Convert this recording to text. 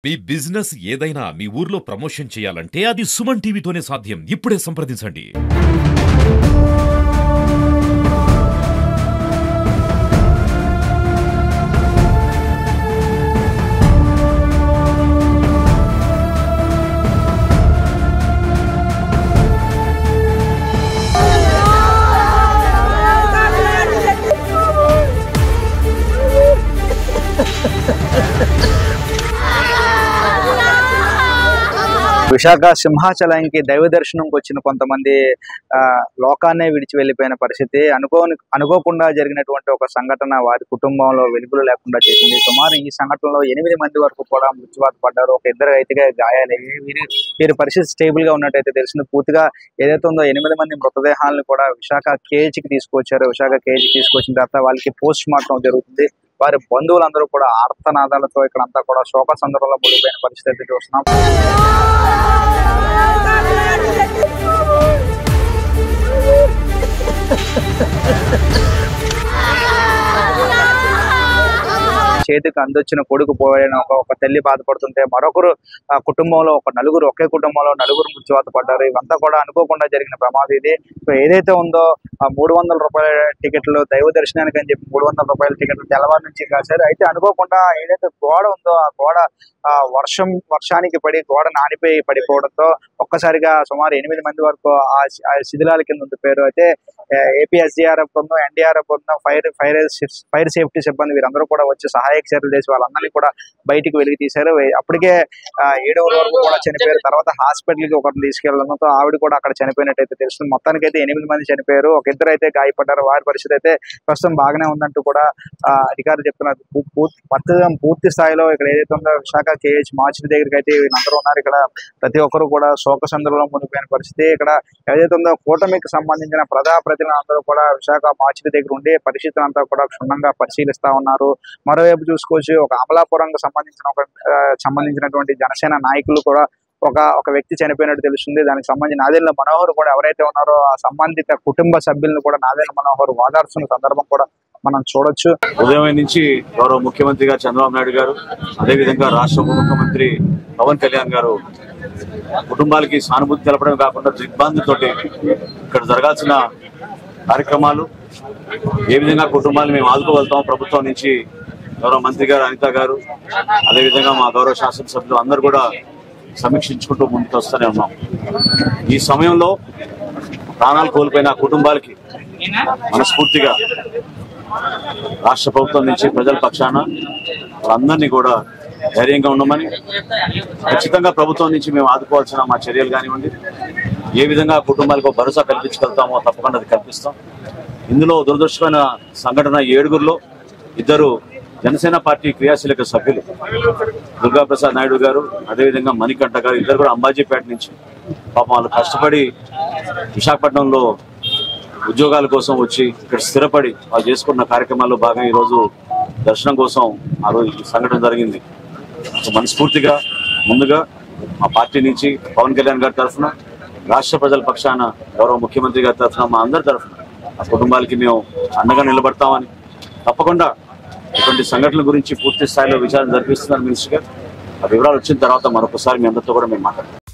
మీ business ఏదైనా మీ ఊర్లో promotion చేయాలంటే అది సుమన్ టీవీతోనే సాధ్యం. ఇప్పుడే సంప్రదించండి. విశాఖ సింహాచలానికి దైవ దర్శనంకి వచ్చిన కొంతమంది లోకాన్నే విడిచి వెళ్ళిపోయిన పరిస్థితి అనుకోకుండా జరిగినటువంటి ఒక సంఘటన వారి కుటుంబంలో వెలుగులు లేకుండా చేసింది. సుమారు ఈ సంఘటనలో 8 మంది వరకు కూడా మృత్యువాత పడ్డారు. ఒక ఇద్దరు అయితే గాయాలయ్యి వీరి పరిస్థితి స్టేబుల్ గా ఉన్నట్టయితే తెలిసింది. పూర్తిగా ఏదైతే ఉందో 8 మంది మృతదేహాలను కూడా విశాఖ కేజీకి తీసుకొచ్చారు. విశాఖ కేజీకి తీసుకొచ్చిన తర్వాత వాళ్ళకి పోస్ట్ మార్టం జరుగుతుంది. వారి బంధువులందరూ కూడా ఆర్తనాదాలతో ఇక్కడంతా కూడా శోక సందర్భంలో ముడిపోయిన పరిస్థితి చూస్తున్నాం. చేతికి అందొచ్చిన కొడుకు పోయిన ఒక తల్లి బాధపడుతుంటే మరొకరు కుటుంబంలో ఒకే కుటుంబంలో నలుగురు మృత్యువాత పడ్డారు. ఇవంతా కూడా అనుకోకుండా జరిగిన ప్రమాదం ఇది. సో ఏదైతే ఉందో 300 రూపాయల టికెట్లు దైవ దర్శనానికి అని చెప్పి 300 రూపాయల టికెట్లు తెల్లవారు నుంచి కాశారు. అయితే అనుకోకుండా ఏదైతే గోడ ఉందో ఆ గోడ వర్షానికి పడి గోడ నానిపోయి పడిపోవడంతో ఒక్కసారిగా సుమారు 8 మంది వరకు ఆ శిథిలాల కింద ఉండిపోయారు. అయితే ఏపీ SDRF బృందం, NDRF బృందం, ఫైర్ సేఫ్టీ సిబ్బంది వీరందరూ కూడా వచ్చి సహాయక చర్యలు చేసి వాళ్ళందరినీ కూడా బయటికి వెలికి తీశారు. అప్పటికే 7 వరకు కూడా చనిపోయారు. తర్వాత హాస్పిటల్కి ఒకరిని తీసుకెళ్లడంతో ఆవిడ కూడా అక్కడ చనిపోయినట్టయితే తెలుస్తుంది. మొత్తానికి అయితే 8 మంది చనిపోయారు. ఒక ఇద్దరు అయితే గాయపడ్డారు. వారి పరిస్థితి అయితే ప్రస్తుతం బాగానే ఉందంటూ కూడా అధికారులు చెప్తున్నారు. పూర్తి స్థాయిలో ఇక్కడ ఏదైతే ఉందో విశాఖ KH మార్చి దగ్గరికి అయితే వీళ్ళందరూ ఉన్నారు. ఇక్కడ ప్రతి ఒక్కరు కూడా శోక సందర్భంలో మునిగిపోయిన పరిస్థితి. ఇక్కడ ఏదైతే ఉందో కూటమికి సంబంధించిన ప్రజాప్రతినిధులందరూ కూడా విశాఖ మార్చి దగ్గర ఉండి పరిస్థితులు అంతా కూడా క్షుణ్ణంగా పరిశీలిస్తా ఉన్నారు. మరోవైపు చూసుకోవచ్చు, ఒక అమలాపురంకి సంబంధించినటువంటి జనసేన నాయకులు కూడా ఒక వ్యక్తి చనిపోయినట్టు తెలుస్తుంది. దానికి సంబంధించి నాదెండ్ల మనోహర్ కూడా ఎవరైతే ఉన్నారో ఆ సంబంధిత కుటుంబ సభ్యులను కూడా నాదెండ్ల మనోహర్ ఓదార్చున్న సందర్భం కూడా మనం చూడొచ్చు. ఉదయం నుంచి గౌరవ ముఖ్యమంత్రిగా చంద్రబాబు నాయుడు గారు, అదేవిధంగా రాష్ట్ర ఉప ముఖ్యమంత్రి పవన్ కళ్యాణ్ గారు కుటుంబాలకి సానుభూతి తెలపడం కాకుండా దిగ్భ్రాంతితోటి ఇక్కడ జరగాల్సిన కార్యక్రమాలు ఏ విధంగా కుటుంబాన్ని మేము ఆదుకోగలుగుతాం ప్రభుత్వం నుంచి గౌరవ మంత్రి గారు అనిత గారు, అదేవిధంగా మా గౌరవ శాసనసభ్యులు అందరూ కూడా సమీక్షించుకుంటూ ముందుకు వస్తూనే ఉన్నాం. ఈ సమయంలో ప్రాణాలు కోల్పోయిన కుటుంబాలకి మనస్ఫూర్తిగా రాష్ట్ర ప్రభుత్వం నుంచి ప్రజల పక్షాన వాళ్ళందరినీ కూడా ధైర్యంగా ఉండమని, ఖచ్చితంగా ప్రభుత్వం నుంచి మేము ఆదుకోవాల్సిన మా చర్యలు కానివ్వండి, ఏ విధంగా కుటుంబాలకు భరోసా కల్పించగలుగుతామో తప్పకుండా అది కల్పిస్తాం. ఇందులో దురదృష్టమైన సంఘటన 7గురిలో 2 జనసేన పార్టీ క్రియాశీలక సభ్యులు దుర్గాప్రసాద్ నాయుడు గారు, అదేవిధంగా మణికంఠ గారు, ఇద్దరు కూడా అంబాజీపేట నుంచి పాపం వాళ్ళు కష్టపడి విశాఖపట్నంలో ఉద్యోగాల కోసం వచ్చి ఇక్కడ స్థిరపడి వాళ్ళు చేసుకున్న కార్యక్రమాల్లో భాగంగా ఈరోజు దర్శనం కోసం ఆ రోజు ఈ సంఘటన జరిగింది. మనస్ఫూర్తిగా ముందుగా మా పార్టీ నుంచి పవన్ కళ్యాణ్ గారి తరఫున, రాష్ట్ర ప్రజల పక్షాన గౌరవ ముఖ్యమంత్రి గారి తరఫున, మా అందరి తరఫున ఆ కుటుంబాలకి మేము అండగా నిలబడతామని, తప్పకుండా ఇటువంటి సంఘటనల గురించి పూర్తి స్థాయిలో విచారణ జరిపిస్తున్నారు మినిస్టర్ గారు. ఆ వివరాలు వచ్చిన తర్వాత మరొకసారి మీ అందరితో కూడా మేము మాట్లాడతాం.